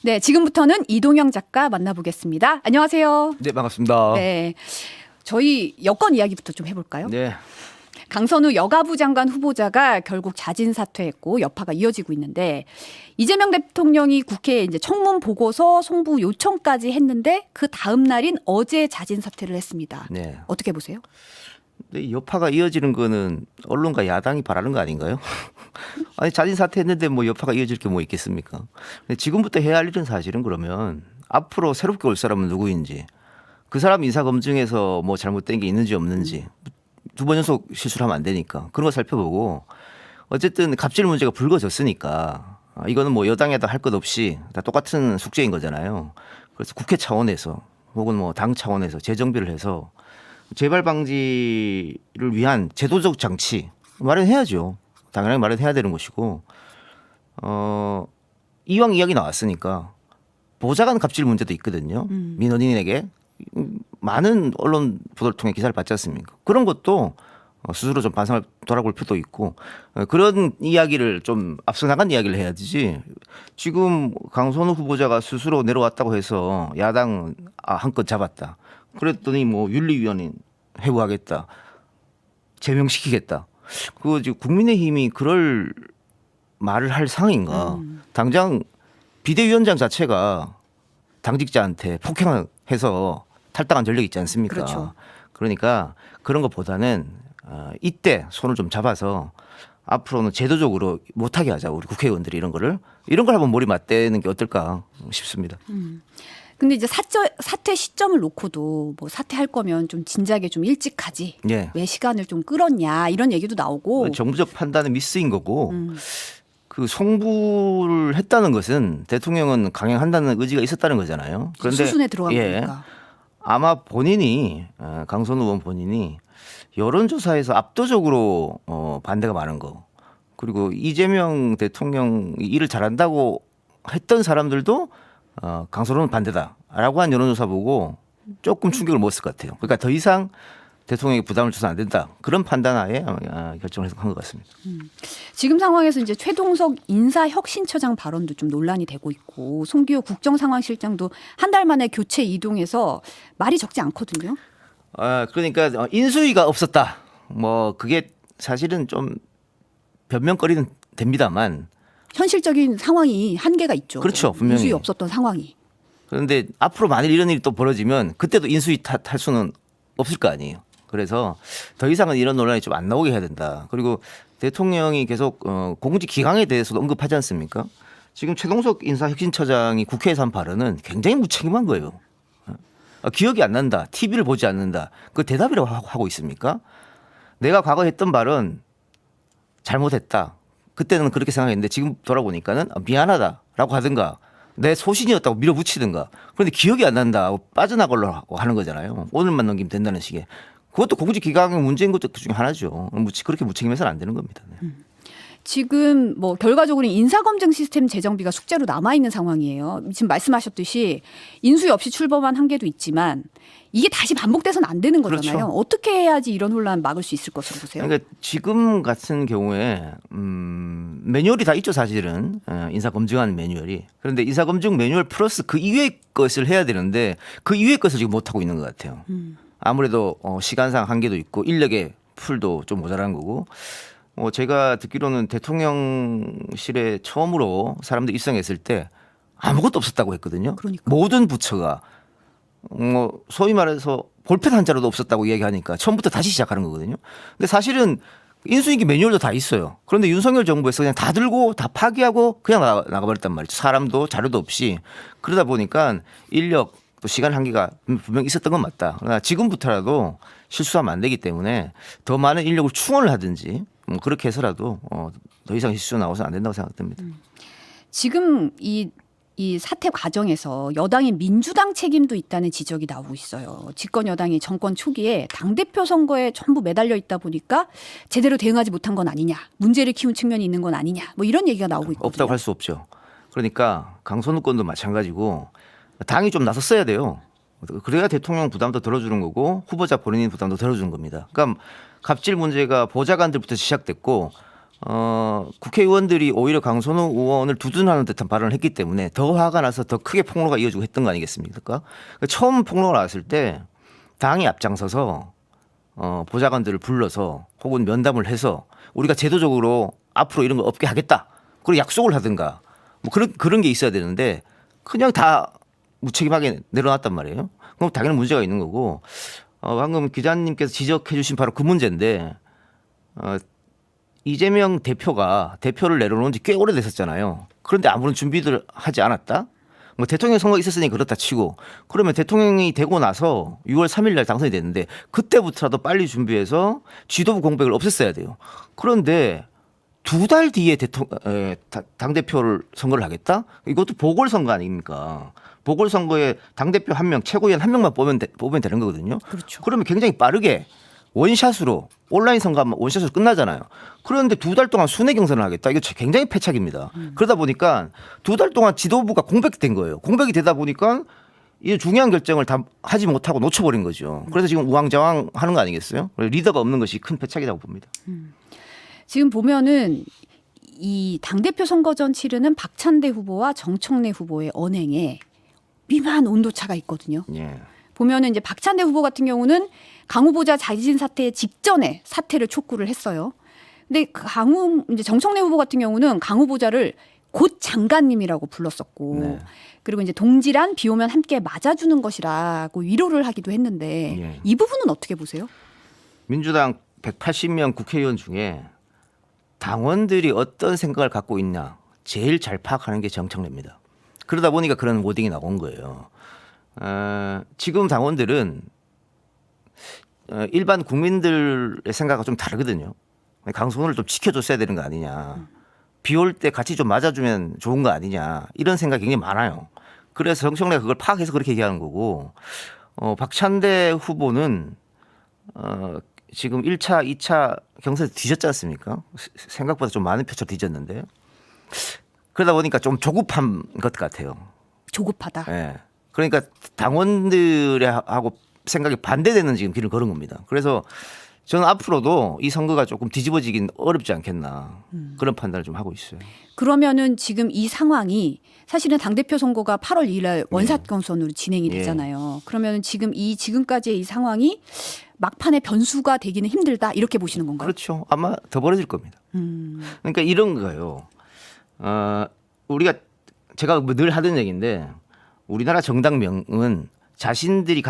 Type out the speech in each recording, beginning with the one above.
네, 지금부터는 이동영 작가 만나보겠습니다. 안녕하세요. 네, 반갑습니다. 네, 저희 여권 이야기부터 좀 해볼까요? 네. 강선우 여가부 장관 후보자가 결국 자진 사퇴했고 여파가 이어지고 있는데 이재명 대통령이 국회에 이제 청문 보고서 송부 요청까지 했는데 그 다음 날인 어제 자진 사퇴를 했습니다. 네. 어떻게 보세요? 근데 여파가 이어지는 거는 언론과 야당이 바라는 거 아닌가요? 아니 자진 사퇴했는데 뭐 여파가 이어질 게 뭐 있겠습니까? 근데 지금부터 해야 할 일은 사실은 그러면 앞으로 새롭게 올 사람은 누구인지, 그 사람 인사 검증에서 뭐 잘못된 게 있는지 없는지, 두 번 연속 실수를 하면 안 되니까 그런 거 살펴보고, 어쨌든 갑질 문제가 불거졌으니까 이거는 뭐 여당 야당 할 것 없이 다 똑같은 숙제인 거잖아요. 그래서 국회 차원에서 혹은 뭐 당 차원에서 재정비를 해서 재발 방지를 위한 제도적 장치 마련해야죠. 당연히 마련해야 되는 것이고, 이왕 이야기 나왔으니까 보좌관 갑질 문제도 있거든요. 민원인에게 많은 언론 보도를 통해 기사를 받지 않습니까? 그런 것도 스스로 좀 반성을 돌아볼 필요도 있고, 그런 이야기를 좀 앞서 나간 이야기를 해야 되지. 지금 강선우 후보자가 스스로 내려왔다고 해서 야당 한껏 잡았다. 그랬더니 뭐 윤리위원회 회부하겠다, 제명시키겠다. 그거 지금 국민의힘이 그럴 말을 할 상황인가? 당장 비대위원장 자체가 당직자한테 폭행해서 탈당한 전력이 있지 않습니까? 그렇죠. 그러니까 그런 것보다는 이때 손을 좀 잡아서 앞으로는 제도적으로 못하게 하자, 우리 국회의원들이 이런 걸 한번 머리 맞대는 게 어떨까 싶습니다. 근데 이제 사퇴 시점을 놓고도 뭐 사퇴할 거면 좀 진작에 좀 일찍 하지. 예. 왜 시간을 좀 끌었냐 이런 얘기도 나오고. 정부적 판단은 미스인 거고, 그 송부를 했다는 것은 대통령은 강행한다는 의지가 있었다는 거잖아요. 그런데 수순에 들어간 예, 거니까. 아마 본인이, 강선우 의원 본인이 여론조사에서 압도적으로 반대가 많은 거, 그리고 이재명 대통령이 일을 잘한다고 했던 사람들도 강선우는 반대다라고 한 여론조사 보고 조금 충격을 먹었을 것 같아요. 그러니까 더 이상 대통령이 부담을 줘서 안 된다, 그런 판단하에 결정을 한 것 같습니다. 지금 상황에서 이제 최동석 인사혁신처장 발언도 좀 논란이 되고 있고 송기호 국정상황실장도 한 달 만에 교체 이동해서 말이 적지 않거든요. 그러니까 인수위가 없었다, 뭐 그게 사실은 좀 변명거리는 됩니다만, 현실적인 상황이 한계가 있죠. 그렇죠, 분명히. 인수위 없었던 상황이. 그런데 앞으로 만일 이런 일이 또 벌어지면 그때도 인수위 탓할 수는 없을 거 아니에요. 그래서 더 이상은 이런 논란이 좀 안 나오게 해야 된다. 그리고 대통령이 계속 공직 기강에 대해서도 언급하지 않습니까? 지금 최동석 인사혁신처장이 국회에서 한 발언은 굉장히 무책임한 거예요. 기억이 안 난다, TV를 보지 않는다, 그 대답이라고 하고 있습니까? 내가 과거에 했던 발언 잘못했다, 그때는 그렇게 생각했는데 지금 돌아보니까는 미안하다라고 하든가 내 소신이었다고 밀어붙이든가. 그런데 기억이 안 난다, 빠져나가려고 하는 거잖아요. 오늘만 넘기면 된다는 식의. 그것도 공직 기강의 문제인 것도 그 중에 하나죠. 그렇게 무책임해서는 안 되는 겁니다. 네. 지금 뭐 결과적으로 인사검증 시스템 재정비가 숙제로 남아있는 상황이에요. 지금 말씀하셨듯이 인수위 없이 출범한 한계도 있지만 이게 다시 반복돼서는 안 되는 거잖아요. 그렇죠. 어떻게 해야지 이런 혼란 막을 수 있을 것으로 보세요? 그러니까 지금 같은 경우에 매뉴얼이 다 있죠, 사실은. 인사 검증하는 매뉴얼이. 그런데 인사 검증 매뉴얼 플러스 그 이외의 것을 해야 되는데 그 이외의 것을 지금 못 하고 있는 것 같아요. 아무래도 시간상 한계도 있고 인력의 풀도 좀 모자란 거고. 제가 듣기로는 대통령실에 처음으로 사람들 입성했을 때 아무것도 없었다고 했거든요. 그러니까. 모든 부처가 소위 말해서 볼펜 한 자루도 없었다고 이야기하니까 처음부터 다시 시작하는 거거든요. 근데 사실은 인수인계 매뉴얼도 다 있어요. 그런데 윤석열 정부에서 그냥 다 들고 다 파기하고 그냥 나가버렸단 말이죠. 사람도 자료도 없이. 그러다 보니까 인력 또 시간 한계가 분명히 있었던 건 맞다. 그러나 지금부터라도 실수하면 안 되기 때문에 더 많은 인력을 충원을 하든지 그렇게 해서라도 더 이상 실수 나와서 안 된다고 생각됩니다. 지금 이 사태 과정에서 여당의 민주당 책임도 있다는 지적이 나오고 있어요. 집권 여당이 정권 초기에 당대표 선거에 전부 매달려 있다 보니까 제대로 대응하지 못한 건 아니냐, 문제를 키운 측면이 있는 건 아니냐, 뭐 이런 얘기가 나오고 있거든요. 없다고 할 수 없죠. 그러니까 강선우 건도 마찬가지고 당이 좀 나섰어야 돼요. 그래야 대통령 부담도 덜어주는 거고 후보자 본인 부담도 덜어주는 겁니다. 그러니까 갑질 문제가 보좌관들부터 시작됐고 국회의원들이 오히려 강선우 의원을 두둔하는 듯한 발언을 했기 때문에 더 화가 나서 더 크게 폭로가 이어지고 했던 거 아니겠습니까? 그러니까 처음 폭로가 나왔을 때 당이 앞장서서 보좌관들을 불러서 혹은 면담을 해서 우리가 제도적으로 앞으로 이런 거 없게 하겠다. 그리고 약속을 하든가 뭐 그런 게 있어야 되는데 그냥 다 무책임하게 내려놨단 말이에요. 그럼 당연히 문제가 있는 거고 방금 기자님께서 지적해 주신 바로 그 문제인데 이재명 대표가 대표를 내려놓은 지 꽤 오래됐었잖아요. 그런데 아무런 준비를 하지 않았다? 뭐 대통령 선거 있었으니 그렇다 치고 그러면 대통령이 되고 나서 6월 3일 날 당선이 됐는데 그때부터라도 빨리 준비해서 지도부 공백을 없앴어야 돼요. 그런데 2달 뒤에 당대표를 선거를 하겠다? 이것도 보궐선거 아닙니까? 보궐선거에 당대표 1명, 최고위원 1명만 뽑으면 되는 거거든요. 그렇죠. 그러면 굉장히 빠르게 원샷으로 온라인 선거하면 원샷으로 끝나잖아요. 그런데 2달 동안 순회 경선을 하겠다. 이거 굉장히 패착입니다. 그러다 보니까 2달 동안 지도부가 공백된 거예요. 공백이 되다 보니까 이 중요한 결정을 다 하지 못하고 놓쳐버린 거죠. 그래서 지금 우왕좌왕 하는 거 아니겠어요? 리더가 없는 것이 큰 패착이라고 봅니다. 지금 보면은 이 당대표 선거 전 치르는 박찬대 후보와 정청래 후보의 언행에 미만 온도차가 있거든요. 예. 보면은 이제 박찬대 후보 같은 경우는 강 후보자 자진 사퇴 직전에 사퇴를 촉구를 했어요. 근데 이제 정청래 후보 같은 경우는 강 후보자를 곧 장관님이라고 불렀었고 네. 그리고 이제 동지란 비 오면 함께 맞아주는 것이라고 위로를 하기도 했는데 예. 이 부분은 어떻게 보세요? 민주당 180명 국회의원 중에 당원들이 어떤 생각을 갖고 있냐 제일 잘 파악하는 게 정청래입니다. 그러다 보니까 그런 워딩이 나온 거예요. 지금 당원들은 일반 국민들의 생각과 좀 다르거든요. 강선우를 좀 지켜줬어야 되는 거 아니냐. 비 올 때 같이 좀 맞아주면 좋은 거 아니냐. 이런 생각이 굉장히 많아요. 그래서 정청래가 그걸 파악해서 그렇게 얘기하는 거고 박찬대 후보는 지금 1차, 2차 경선에서 뒤졌지 않습니까? 생각보다 좀 많은 표차로 뒤졌는데 그러다 보니까 좀 조급한 것 같아요. 조급하다. 예. 그러니까 당원들하고 생각이 반대되는 지금 길을 걸은 겁니다. 그래서 저는 앞으로도 이 선거가 조금 뒤집어지긴 어렵지 않겠나 그런 판단을 좀 하고 있어요. 그러면은 지금 이 상황이 사실은 당대표 선거가 8월 2일 날 원샷경선으로 진행이 되잖아요. 그러면 지금까지의 이 상황이 막판에 변수가 되기는 힘들다 이렇게 보시는 건가요? 그렇죠. 아마 더 벌어질 겁니다. 그러니까 이런 거예요. 제가 늘 하던 얘기인데 우리나라 정당명은 자신들이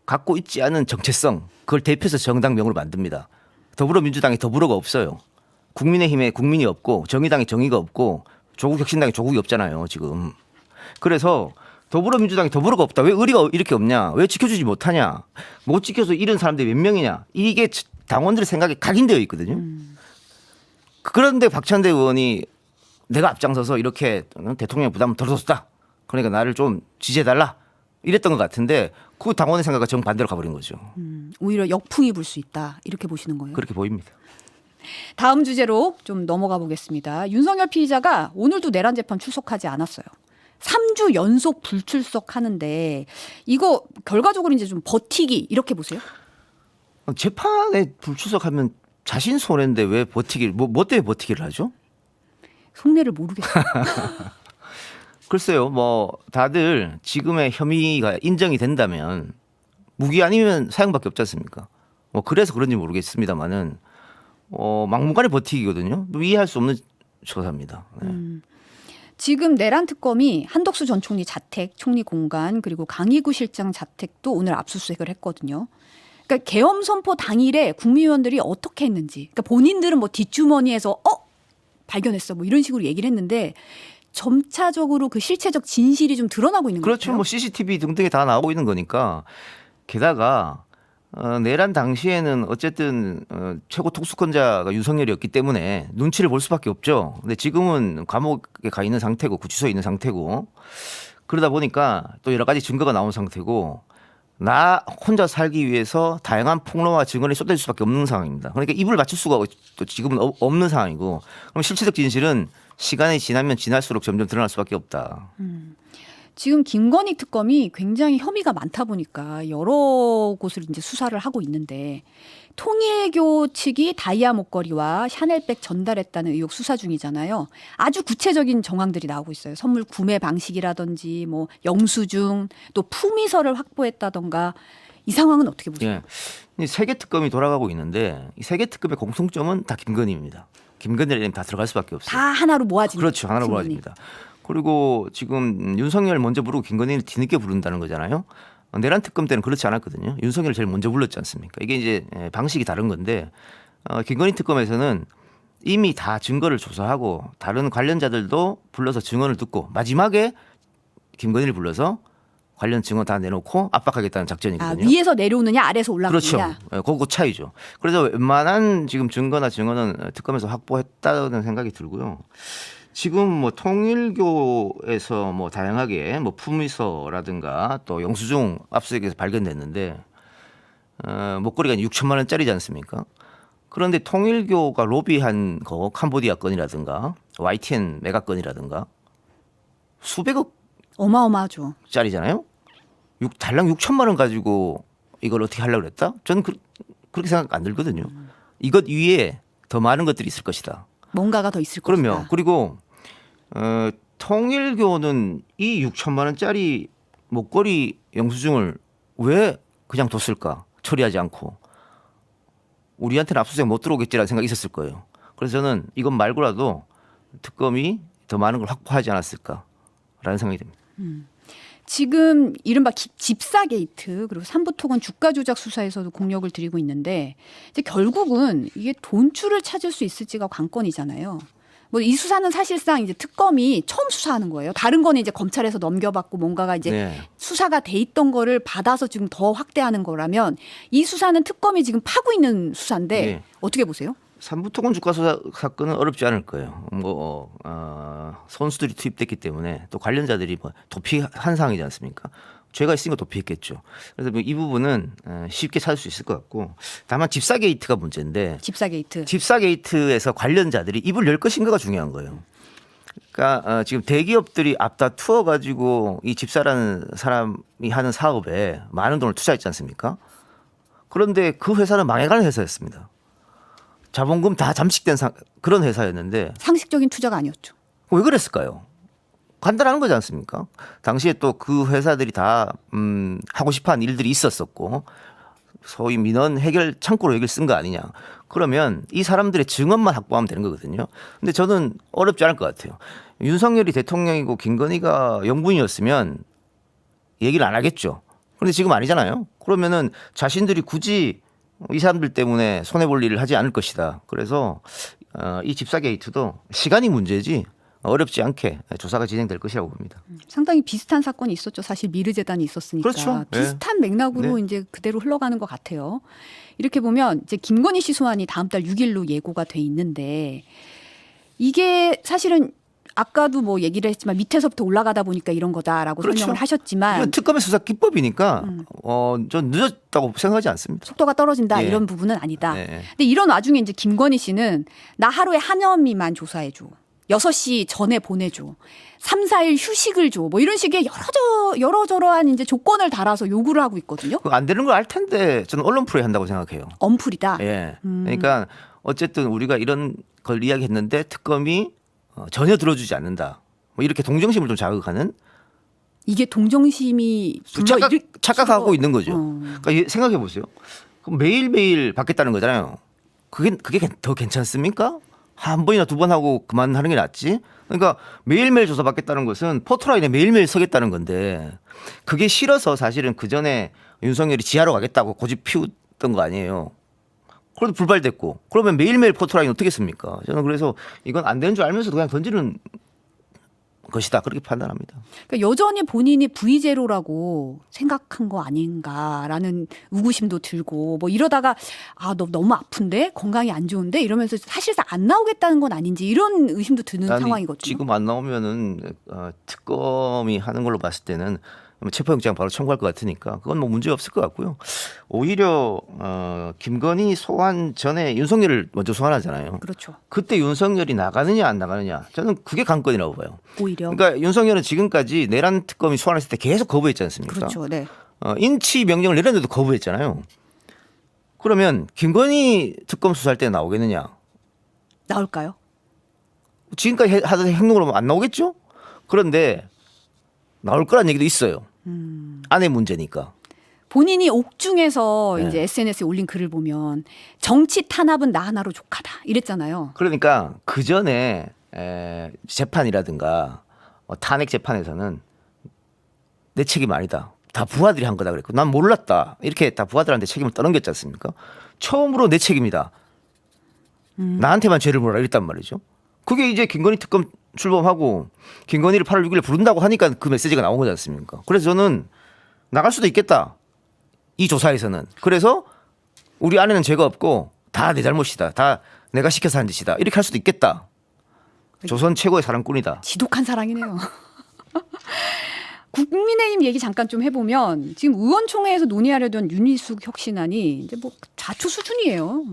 갖고 있지 않은 정체성 그걸 대표해서 정당명으로 만듭니다. 더불어민주당에 더불어가 없어요. 국민의힘에 국민이 없고 정의당에 정의가 없고 조국혁신당에 조국이 없잖아요. 지금. 그래서 더불어민주당에 더불어가 없다. 왜 의리가 이렇게 없냐. 왜 지켜주지 못하냐. 못 지켜서 잃은 사람들이 몇 명이냐. 이게 당원들의 생각에 각인되어 있거든요. 그런데 박찬대 의원이 내가 앞장서서 이렇게 대통령 부담을 덜어줬다. 그러니까 나를 좀 지지해달라. 이랬던 것 같은데 그 당원의 생각과 정반대로 가버린 거죠. 오히려 역풍이 불 수 있다 이렇게 보시는 거예요. 그렇게 보입니다. 다음 주제로 좀 넘어가 보겠습니다. 윤석열 피의자가 오늘도 내란 재판 출석하지 않았어요. 3주 연속 불출석하는데 이거 결과적으로 이제 좀 버티기 이렇게 보세요? 재판에 불출석하면 자신 손해인데 왜 버티기를 뭐 때문에 버티기를 하죠? 속내를 모르겠어요. 글쎄요, 뭐 다들 지금의 혐의가 인정이 된다면 무기 아니면 사형밖에 없지 않습니까? 뭐 그래서 그런지 모르겠습니다만은 막무가내 버티기거든요. 이해할 수 없는 처사입니다. 네. 지금 내란 특검이 한덕수 전 총리 자택, 총리 공간 그리고 강희구 실장 자택도 오늘 압수수색을 했거든요. 그러니까 계엄 선포 당일에 국무위원들이 어떻게 했는지, 그러니까 본인들은 뭐 뒷주머니에서 발견했어 뭐 이런 식으로 얘기를 했는데 점차적으로 그 실체적 진실이 좀 드러나고 있는 거죠. 그렇죠. 뭐 CCTV 등등에 다 나오고 있는 거니까 게다가 내란 당시에는 어쨌든 최고 특수권자가 윤석열이었기 때문에 눈치를 볼 수밖에 없죠. 근데 지금은 감옥에 가 있는 상태고 구치소에 있는 상태고 그러다 보니까 또 여러 가지 증거가 나온 상태고 나 혼자 살기 위해서 다양한 폭로와 증언이 쏟아질 수밖에 없는 상황입니다. 그러니까 입을 맞출 수가 또 지금은 없는 상황이고 그럼 실체적 진실은 시간이 지나면 지날수록 점점 드러날 수밖에 없다. 지금 김건희 특검이 굉장히 혐의가 많다 보니까 여러 곳을 이제 수사를 하고 있는데 통일교 측이 다이아 목걸이와 샤넬백 전달했다는 의혹 수사 중이잖아요. 아주 구체적인 정황들이 나오고 있어요. 선물 구매 방식이라든지 뭐 영수증 또 품위서를 확보했다던가 이 상황은 어떻게 보세요? 예. 세계 특검이 돌아가고 있는데 이 세계 특검의 공통점은 다 김건희입니다. 김건희라면 다 들어갈 수밖에 없어요. 다 하나로 모아집니다. 그렇죠. 하나로 신문이. 모아집니다. 그리고 지금 윤석열 먼저 부르고 김건희를 뒤늦게 부른다는 거잖아요. 내란 특검 때는 그렇지 않았거든요. 윤석열 제일 먼저 불렀지 않습니까? 이게 이제 방식이 다른 건데 김건희 특검에서는 이미 다 증거를 조사하고 다른 관련자들도 불러서 증언을 듣고 마지막에 김건희를 불러서 관련 증언 다 내놓고 압박하겠다는 작전이거든요. 위에서 내려오느냐 아래에서 그렇죠. 올라가느냐. 그거 차이죠. 그래서 웬만한 지금 증거나 증언은 특검에서 확보했다는 생각이 들고요. 지금 뭐 통일교에서 뭐 다양하게 뭐 품위서라든가 또 영수증 압수수색에서 발견됐는데 목걸이가 6천만 원짜리지 않습니까? 그런데 통일교가 로비한 거 캄보디아 건이라든가 YTN 메가 건이라든가 수백억 어마어마하죠. 짜리잖아요. 달랑 6천만 원 가지고 이걸 어떻게 하려고 그랬다? 저는 그렇게 생각 안 들거든요. 이것 위에 더 많은 것들이 있을 것이다. 뭔가가 더 있을 그럼요. 것이다. 그리고 통일교는 이 6천만 원짜리 목걸이 영수증을 왜 그냥 뒀을까? 처리하지 않고. 우리한테는 압수수색 못 들어오겠지라는 생각이 있었을 거예요. 그래서 저는 이것 말고라도 특검이 더 많은 걸 확보하지 않았을까라는 생각이 듭니다. 지금 이른바 집사 게이트 그리고 삼부토건 주가 조작 수사에서도 공력을 들이고 있는데 이제 결국은 이게 돈줄을 찾을 수 있을지가 관건이잖아요. 뭐 이 수사는 사실상 이제 특검이 처음 수사하는 거예요. 다른 거는 이제 검찰에서 넘겨받고 뭔가가 이제 네. 수사가 돼 있던 거를 받아서 지금 더 확대하는 거라면 이 수사는 특검이 지금 파고 있는 수사인데 네. 어떻게 보세요? 삼부토건 주가 사건은 어렵지 않을 거예요. 선수들이 투입됐기 때문에 또 관련자들이 뭐 도피한 상황이지 않습니까? 죄가 있으니까 도피했겠죠. 그래서 뭐이 부분은 쉽게 찾을 수 있을 것 같고 다만 집사 게이트가 문제인데 집사 게이트. 집사 게이트에서 관련자들이 입을 열 것인가가 중요한 거예요. 그러니까 지금 대기업들이 앞다투어 가지고 이 집사라는 사람이 하는 사업에 많은 돈을 투자했지 않습니까? 그런데 그 회사는 망해가는 회사였습니다. 자본금 다 잠식된 그런 회사였는데 상식적인 투자가 아니었죠. 왜 그랬을까요? 간단한 거지 않습니까? 당시에 또 그 회사들이 다 하고 싶어하는 일들이 있었었고 소위 민원 해결 창구로 여기를 쓴 거 아니냐. 그러면 이 사람들의 증언만 확보하면 되는 거거든요. 근데 저는 어렵지 않을 것 같아요. 윤석열이 대통령이고 김건희가 영분이었으면 얘기를 안 하겠죠. 그런데 지금 아니잖아요. 그러면은 자신들이 굳이 이 사람들 때문에 손해볼 일을 하지 않을 것이다. 그래서 이 집사 게이트도 시간이 문제지 어렵지 않게 조사가 진행될 것이라고 봅니다. 상당히 비슷한 사건이 있었죠. 사실 미르재단이 있었으니까. 그렇죠. 비슷한 맥락으로 이제 그대로 흘러가는 것 같아요. 이렇게 보면 이제 김건희 씨 소환이 다음 달 6일로 예고가 돼 있는데 이게 사실은 아까도 뭐 얘기를 했지만 밑에서부터 올라가다 보니까 이런 거다라고 그렇죠. 설명을 하셨지만 이건 특검의 수사 기법이니까 전 늦었다고 생각하지 않습니다. 속도가 떨어진다 예. 이런 부분은 아니다. 네. 근데 이런 와중에 이제 김건희 씨는 나 하루에 한 혐의만 조사해줘. 6시 전에 보내줘. 3, 4일 휴식을 줘. 뭐 이런 식의 여러저러한 이제 조건을 달아서 요구를 하고 있거든요. 그거 안 되는 걸 알 텐데 저는 언론 프로에 한다고 생각해요. 엄풀이다. 예. 그러니까 어쨌든 우리가 이런 걸 이야기했는데 특검이 전혀 들어주지 않는다. 뭐 이렇게 동정심을 좀 자극하는 이게 동정심이 착각하고 있는 거죠. 어. 그러니까 생각해 보세요. 그럼 매일매일 받겠다는 거잖아요. 그게 더 괜찮습니까? 한 번이나 두 번 하고 그만하는 게 낫지. 그러니까 매일매일 조사받겠다는 것은 포토라인에 매일매일 서겠다는 건데 그게 싫어서 사실은 그 전에 윤석열이 지하로 가겠다고 고집 피웠던 거 아니에요. 그래도 불발됐고 그러면 매일매일 포토라인 어떻게 씁니까? 저는 그래서 이건 안 되는 줄 알면서도 그냥 던지는 것이다 그렇게 판단합니다. 그러니까 여전히 본인이 V제로라고 생각한 거 아닌가라는 의구심도 들고 뭐 이러다가 너 너무 아픈데 건강이 안 좋은데 이러면서 사실상 안 나오겠다는 건 아닌지 이런 의심도 드는 상황이거든요. 지금 안 나오면은 특검이 하는 걸로 봤을 때는 체포영장 바로 청구할 것 같으니까 그건 뭐 문제 없을 것 같고요. 오히려 김건희 소환 전에 윤석열을 먼저 소환하잖아요. 그렇죠. 그때 윤석열이 나가느냐 안 나가느냐 저는 그게 관건이라고 봐요. 오히려. 그러니까 윤석열은 지금까지 내란 특검이 소환했을 때 계속 거부했지 않습니까? 그렇죠. 네. 인치 명령을 내렸는데도 거부했잖아요. 그러면 김건희 특검 수사할 때 나오겠느냐? 나올까요? 지금까지 하던 행동으로 안 나오겠죠? 그런데 나올 거란 얘기도 있어요. 안의 문제니까. 본인이 옥중에서 네. 이제 SNS에 올린 글을 보면 정치 탄압은 나 하나로 족하다 이랬잖아요. 그러니까 그 전에 재판이라든가 탄핵 재판에서는 내 책임 아니다. 다 부하들이 한 거다 그랬고 난 몰랐다. 이렇게 다 부하들한테 책임을 떠넘겼지 않습니까? 처음으로 내 책임이다. 나한테만 죄를 물어라 이랬단 말이죠. 그게 이제 김건희 특검 출범하고 김건희를 8월 6일에 부른다고 하니까 그 메시지가 나온 거지 않습니까? 그래서 저는 나갈 수도 있겠다. 이 조사에서는. 그래서 우리 안에는 죄가 없고 다 내 잘못이다. 다 내가 시켜서 한 짓이다. 이렇게 할 수도 있겠다. 조선 최고의 사랑꾼이다. 지독한 사랑이네요. 국민의힘 얘기 잠깐 좀 해보면 지금 의원총회에서 논의하려던 윤희숙 혁신안이 이제 뭐 자초 수준이에요.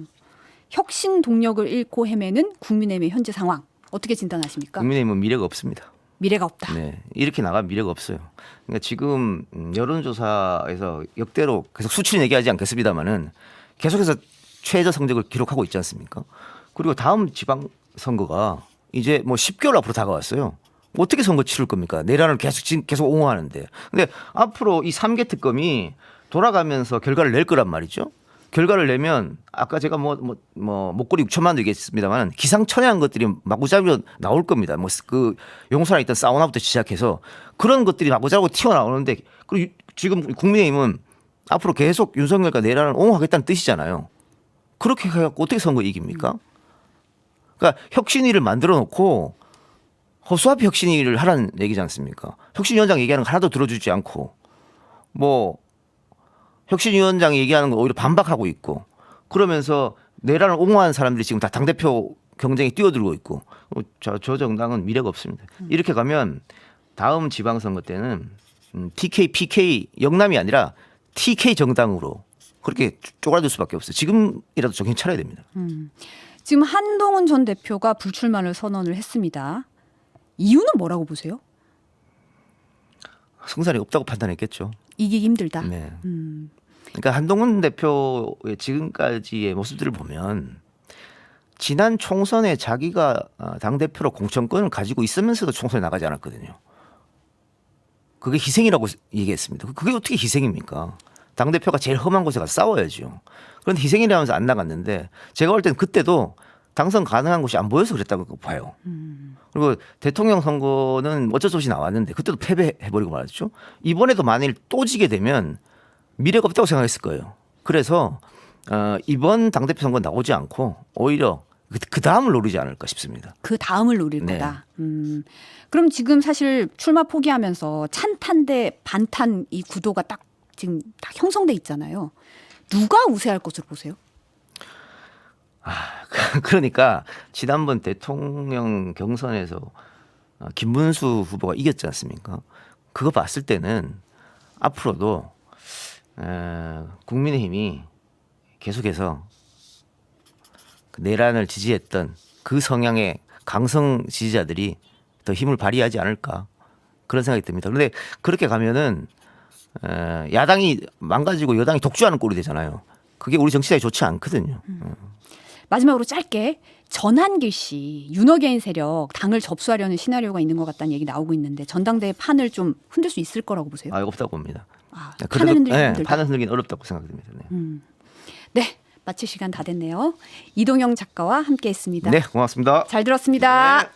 혁신 동력을 잃고 헤매는 국민의힘의 현재 상황 어떻게 진단하십니까? 국민의힘은 미래가 없습니다. 미래가 없다. 네, 이렇게 나가면 미래가 없어요. 그러니까 지금 여론조사에서 역대로 계속 수치는 얘기하지 않겠습니다만은 계속해서 최저 성적을 기록하고 있지 않습니까? 그리고 다음 지방선거가 이제 뭐 10개월 앞으로 다가왔어요. 어떻게 선거 치를 겁니까? 내란을 계속 옹호하는데. 근데 앞으로 이 3개 특검이 돌아가면서 결과를 낼 거란 말이죠. 결과를 내면 아까 제가 목걸이 6천만 원 얘기했습니다만 기상천외한 것들이 마구잡이로 나올 겁니다. 뭐 그 용산에 있던 사우나부터 시작해서 그런 것들이 마구잡이로 튀어나오는데 그리고 지금 국민의힘은 앞으로 계속 윤석열과 내란을 옹호하겠다는 뜻이잖아요. 그렇게 해갖고 어떻게 선거 이깁니까? 그러니까 혁신위를 만들어 놓고 허수아비 혁신위를 하라는 얘기지 않습니까? 혁신위원장 얘기하는 거 하나도 들어주지 않고 뭐 혁신위원장이 얘기하는 거 오히려 반박하고 있고 그러면서 내란을 옹호하는 사람들이 지금 다 당대표 경쟁에 뛰어들고 있고 저 정당은 미래가 없습니다. 이렇게 가면 다음 지방선거 때는 TK, PK 영남이 아니라 TK 정당으로 그렇게 쪼그라들 수밖에 없어요. 지금이라도 정신 차려야 됩니다. 지금 한동훈 전 대표가 불출마를 선언을 했습니다. 이유는 뭐라고 보세요? 승산이 없다고 판단했겠죠. 이기기 힘들다. 네. 그러니까 한동훈 대표의 지금까지의 모습들을 보면 지난 총선에 자기가 당대표로 공천권을 가지고 있으면서도 총선에 나가지 않았거든요. 그게 희생이라고 얘기했습니다. 그게 어떻게 희생입니까? 당대표가 제일 험한 곳에 가서 싸워야죠. 그런데 희생이라면서 안 나갔는데 제가 볼 때는 그때도 당선 가능한 곳이 안 보여서 그랬다고 봐요. 그리고 대통령 선거는 어쩔 수 없이 나왔는데 그때도 패배해버리고 말았죠. 이번에도 만일 또 지게 되면 미래가 없다고 생각했을 거예요. 그래서 이번 당대표 선거 나오지 않고 오히려 그 다음을 노리지 않을까 싶습니다. 그 다음을 노릴 네. 거다. 그럼 지금 사실 출마 포기하면서 찬탄 대 반탄 이 구도가 딱 지금 다 형성돼 있잖아요. 누가 우세할 것으로 보세요? 그러니까 지난번 대통령 경선에서 김문수 후보가 이겼지 않습니까? 그거 봤을 때는 앞으로도 국민의힘이 계속해서 내란을 지지했던 그 성향의 강성 지지자들이 더 힘을 발휘하지 않을까 그런 생각이 듭니다. 그런데 그렇게 가면은 야당이 망가지고 여당이 독주하는 꼴이 되잖아요. 그게 우리 정치사에 좋지 않거든요. 마지막으로 짧게 전한길 씨 윤호개인 세력 당을 접수하려는 시나리오가 있는 것 같다는 얘기 나오고 있는데 전당대회 판을 좀 흔들 수 있을 거라고 보세요? 없다고 봅니다. 판을 흔들기 힘들다. 판을 흔들기는 어렵다고 생각됩니다. 네, 마칠 시간 다 됐네요. 이동영 작가와 함께했습니다. 네, 고맙습니다. 잘 들었습니다. 네.